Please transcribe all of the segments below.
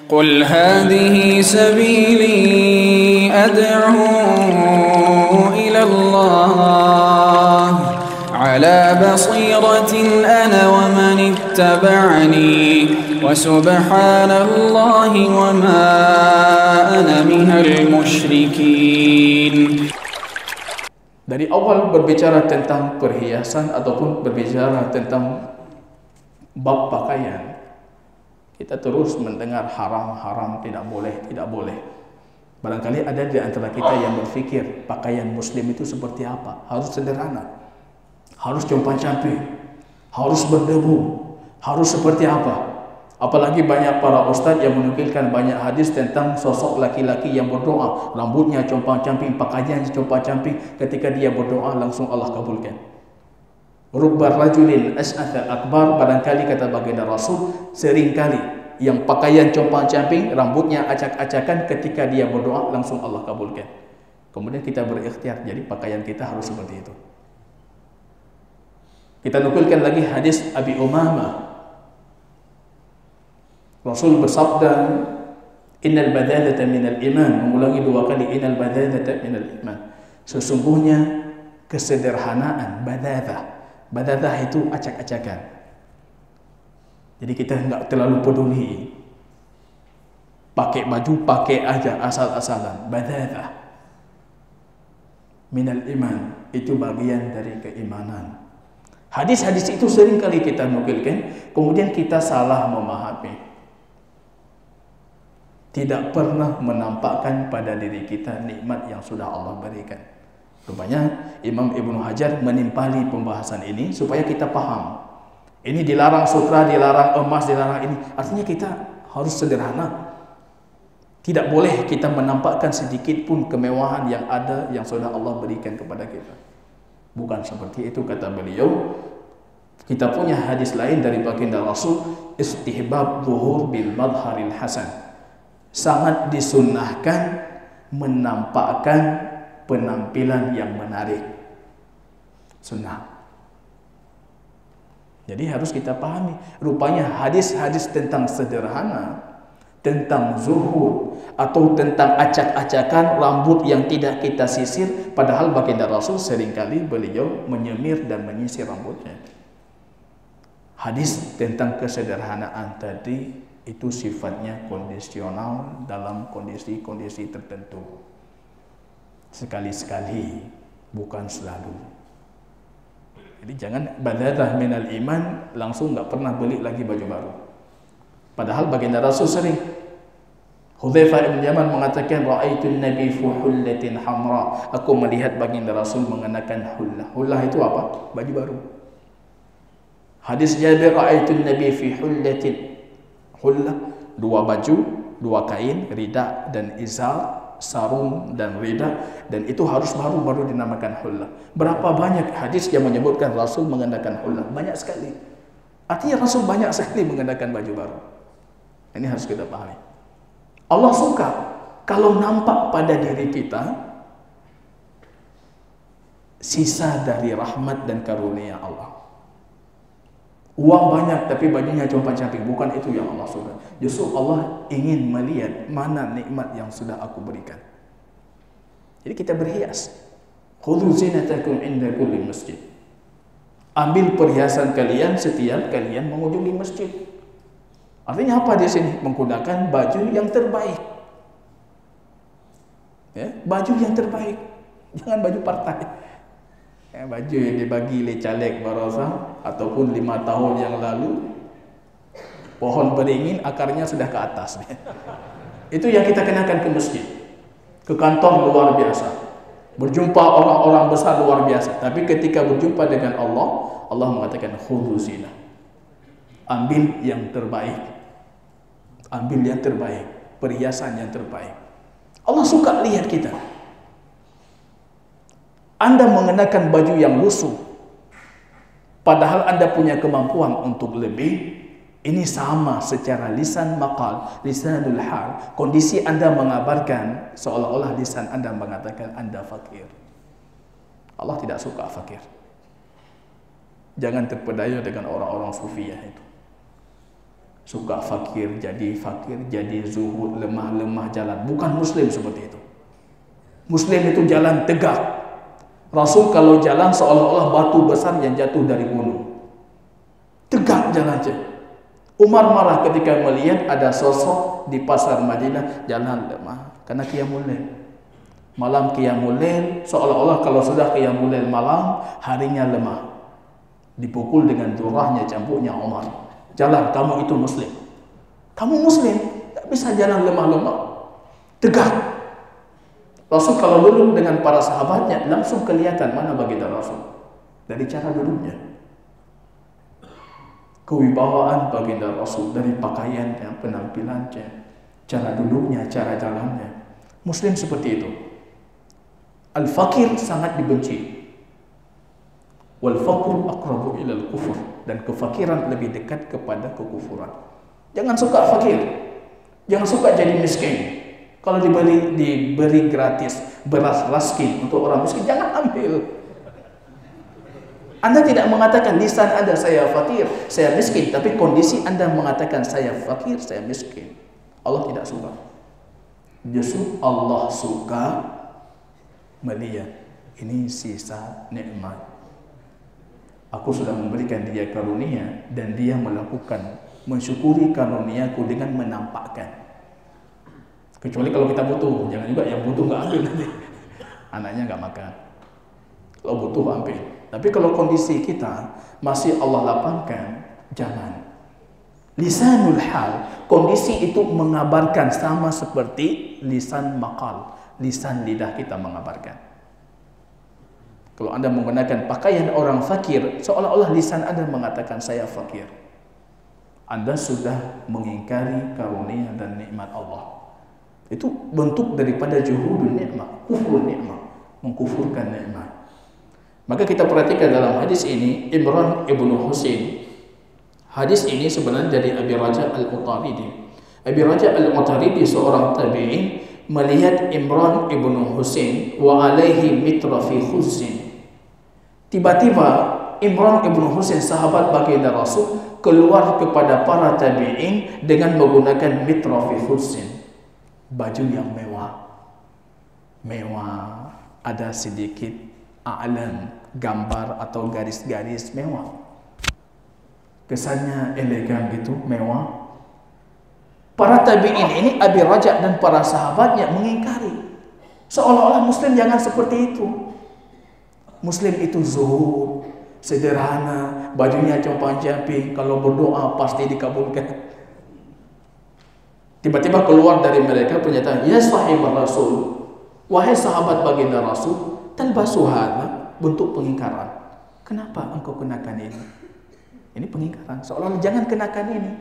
قل هذه سبيلي أدعو إلى الله على بصيرة أنا ومن اتبعني وسبحان الله وما أنا من المشركين. Dari awal berbicara tentang perhiasan ataupun berbicara tentang bab pakaian, kita terus mendengar haram, tidak boleh. Barangkali ada di antara kita yang berpikir pakaian muslim itu seperti apa? Harus sederhana, harus compang-camping, harus berdebu, harus seperti apa? Apalagi banyak para ustadz yang menukilkan banyak hadis tentang sosok laki-laki yang berdoa, rambutnya compang-camping, pakaiannya compang-camping, ketika dia berdoa langsung Allah kabulkan. Rubbar rajulin as'atha akbar, barangkali kata baginda Rasul, seringkali yang pakaian compang-camping, rambutnya acak-acakan, ketika dia berdoa langsung Allah kabulkan. Kemudian kita berikhtiar, jadi pakaian kita harus seperti itu. Kita nukilkan lagi hadis Abi Umamah. Rasul bersabda, innal badadata minal iman, mengulangi 2 kali, innal badadata minal iman. Sesungguhnya kesederhanaan, badadah itu acak-acakan. Jadi kita enggak terlalu peduli. Pakai baju, pakai aja asal-asalan. Badadah minal iman, itu bagian dari keimanan. Hadis-hadis itu sering kali kita nukilkan, kemudian kita salah memahami. Tidak pernah menampakkan pada diri kita nikmat yang sudah Allah berikan. Rupanya Imam Ibnu Hajar menimpali pembahasan ini supaya kita paham. Ini dilarang sutra, dilarang emas, dilarang ini. Artinya kita harus sederhana. Tidak boleh kita menampakkan sedikit pun kemewahan yang ada yang sudah Allah berikan kepada kita. Bukan seperti itu kata beliau. Kita punya hadis lain dari baginda Rasul, istihbab zuhur bil madharil hasan. Sangat disunnahkan menampakkan penampilan yang menarik. Sunnah. Jadi harus kita pahami. Rupanya hadis-hadis tentang sederhana, tentang zuhud, atau tentang acak-acakan rambut yang tidak kita sisir, padahal baginda Rasul seringkali beliau menyemir dan menyisir rambutnya. Hadis tentang kesederhanaan tadi itu sifatnya kondisional dalam kondisi-kondisi tertentu. Sekali-sekali, bukan selalu. Jadi jangan badadah minal iman langsung nggak pernah beli lagi baju baru. Padahal baginda Rasul sering. Hudzaifah bin Yaman mengatakan, ra'aitun nabi fi hullatin hamra. Aku melihat baginda Rasul mengenakan hullah. Hullah itu apa? Baju baru. Hadis Jabir, ra'aitun nabi fi hullatin, hullah, 2 baju, 2 kain, rida dan izar, sarung dan rida, dan itu harus baru dinamakan hullah. Berapa banyak hadis yang menyebutkan Rasul mengenakan hullah? Banyak sekali. Artinya Rasul banyak sekali mengenakan baju baru. Ini harus kita pahami. Allah suka kalau nampak pada diri kita sisa dari rahmat dan karunia Allah. Uang banyak tapi bajunya compang-camping, bukan itu yang Allah suka. Justru Allah ingin melihat mana nikmat yang sudah aku berikan. Jadi kita berhias. Khudhu zinatakum inda kulli masjid. Ambil perhiasan kalian setiap kalian mengunjungi masjid. Artinya apa di sini? Menggunakan baju yang terbaik. Ya, baju yang terbaik. Jangan baju partai. Ya, baju yang dibagi oleh caleg Barosa ataupun 5 tahun yang lalu, pohon beringin akarnya sudah ke atas. Itu yang kita kenakan ke masjid, ke kantor luar biasa, berjumpa orang-orang besar luar biasa. Tapi ketika berjumpa dengan Allah, Allah mengatakan khudhu zinah. Ambil yang terbaik, ambil yang terbaik, perhiasan yang terbaik. Allah suka lihat kita. Anda mengenakan baju yang lusuh, padahal Anda punya kemampuan untuk lebih. Ini sama secara lisan maqal, lisanul hal. Kondisi Anda mengabarkan seolah-olah lisan Anda mengatakan Anda fakir. Allah tidak suka fakir. Jangan terpedaya dengan orang-orang sufiah itu. Suka fakir, jadi zuhud, lemah jalan. Bukan Muslim seperti itu. Muslim itu jalan tegak. Rasul kalau jalan seolah-olah batu besar yang jatuh dari gunung. Tegak jalannya. Umar marah ketika melihat ada sosok di pasar Madinah jalan lemah karena qiyamul lail. Malam qiyamul lail, seolah-olah kalau sudah qiyamul lail malam, harinya lemah. Dipukul dengan durahnya cambuknya Umar. Jalan, kamu itu Muslim. Kamu Muslim, tak bisa jalan lemah-lemah. Tegak. Rasul kalau duduk dengan para sahabatnya, langsung kelihatan mana baginda Rasul. Dari cara duduknya. Kewibawaan baginda Rasul dari pakaiannya, penampilannya, cara duduknya, cara jalannya. Muslim seperti itu. Al-fakir sangat dibenci. Wal faqru aqrabu ila al-kufur, dan kefakiran lebih dekat kepada kekufuran. Jangan suka fakir. Jangan suka jadi miskin. Kalau diberi gratis beras raskin untuk orang miskin, jangan ambil. Anda tidak mengatakan lisan Anda saya fakir, saya miskin, tapi kondisi Anda mengatakan saya fakir, saya miskin. Allah tidak suka. Justru Allah suka melihat ini sisa nikmat. Aku sudah memberikan dia karunia dan dia melakukan mensyukuri karuniaku dengan menampakkan. Kecuali kalau kita butuh, jangan juga yang butuh nggak ambil nanti. Anaknya nggak makan. Kalau butuh ambil. Tapi kalau kondisi kita masih Allah lapangkan, jangan. Lisanul hal, kondisi itu mengabarkan sama seperti lisan maqal, lisan lidah kita mengabarkan. Kalau Anda menggunakan pakaian orang fakir, seolah-olah lisan Anda mengatakan saya fakir. Anda sudah mengingkari karunia dan nikmat Allah. Itu bentuk daripada juhudun nikmat, kufrun nikmat, mengkufurkan nikmat. Maka kita perhatikan dalam hadis ini, Imran ibnu Husain. Hadis ini sebenarnya dari Abi Raja al-Utaridi. Abi Raja al-Utaridi seorang tabi'in melihat Imran ibnu Husain wa alaihi mitra fi khuzin. Tiba-tiba Imran ibnu Husain sahabat baginda Rasul keluar kepada para tabi'in dengan menggunakan mitra fi khuzin, baju yang mewah, ada sedikit a'lam, gambar atau garis-garis mewah. Kesannya elegan gitu, mewah. Para tabi'in ini, Abi Raja dan para sahabatnya mengingkari. Seolah-olah Muslim jangan seperti itu. Muslim itu zuhud, sederhana, bajunya compang-camping, kalau berdoa pasti dikabulkan. Tiba-tiba keluar dari mereka pernyataan, ya sahibat Rasul, wahai sahabat baginda Rasul, talbasu hadza, bentuk pengingkaran. Kenapa engkau kenakan ini? Ini pengingkaran. Seolah-olah jangan kenakan ini.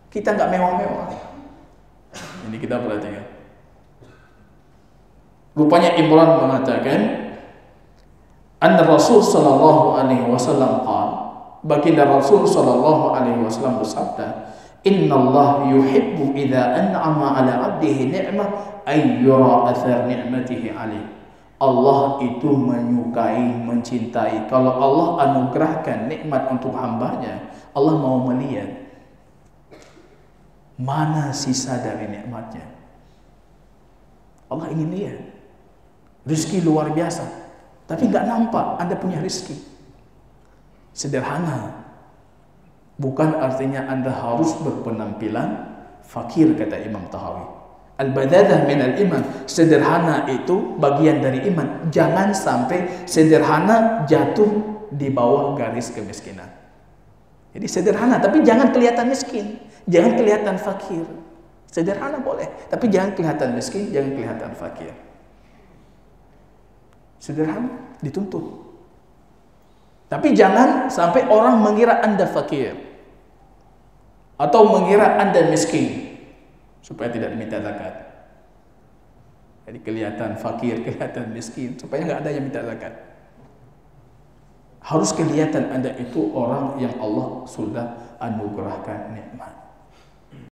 Kita nggak mewah-mewah. Ini kita perhatikan. Rupanya Imran mengatakan, anna Rasul sallallahu alaihi wasallam qala, baginda Rasul sallallahu alaihi wasallam bersabda, inna Allah yuhibbu idza an'ama ala 'abdihi ni'mah ay yura athar ni'matihi alaihi. Allah itu menyukai, mencintai kalau Allah anugerahkan nikmat untuk hambanya, Allah mau melihat mana sisa dari nikmatnya. Allah ingin lihat. Rizki luar biasa, tapi nggak nampak Anda punya rizki. Sederhana bukan artinya Anda harus berpenampilan fakir, kata Imam Tahawi. Al-badadah min al-iman, sederhana itu bagian dari iman. Jangan sampai sederhana jatuh di bawah garis kemiskinan. Jadi sederhana tapi jangan kelihatan miskin, jangan kelihatan fakir. Sederhana boleh, tapi jangan kelihatan miskin, jangan kelihatan fakir. Sederhana dituntut. Tapi jangan sampai orang mengira Anda fakir atau mengira Anda miskin supaya tidak diminta zakat. Jadi kelihatan fakir, kelihatan miskin supaya nggak ada yang minta zakat. Harus kelihatan Anda itu orang yang Allah sudah anugerahkan nikmat.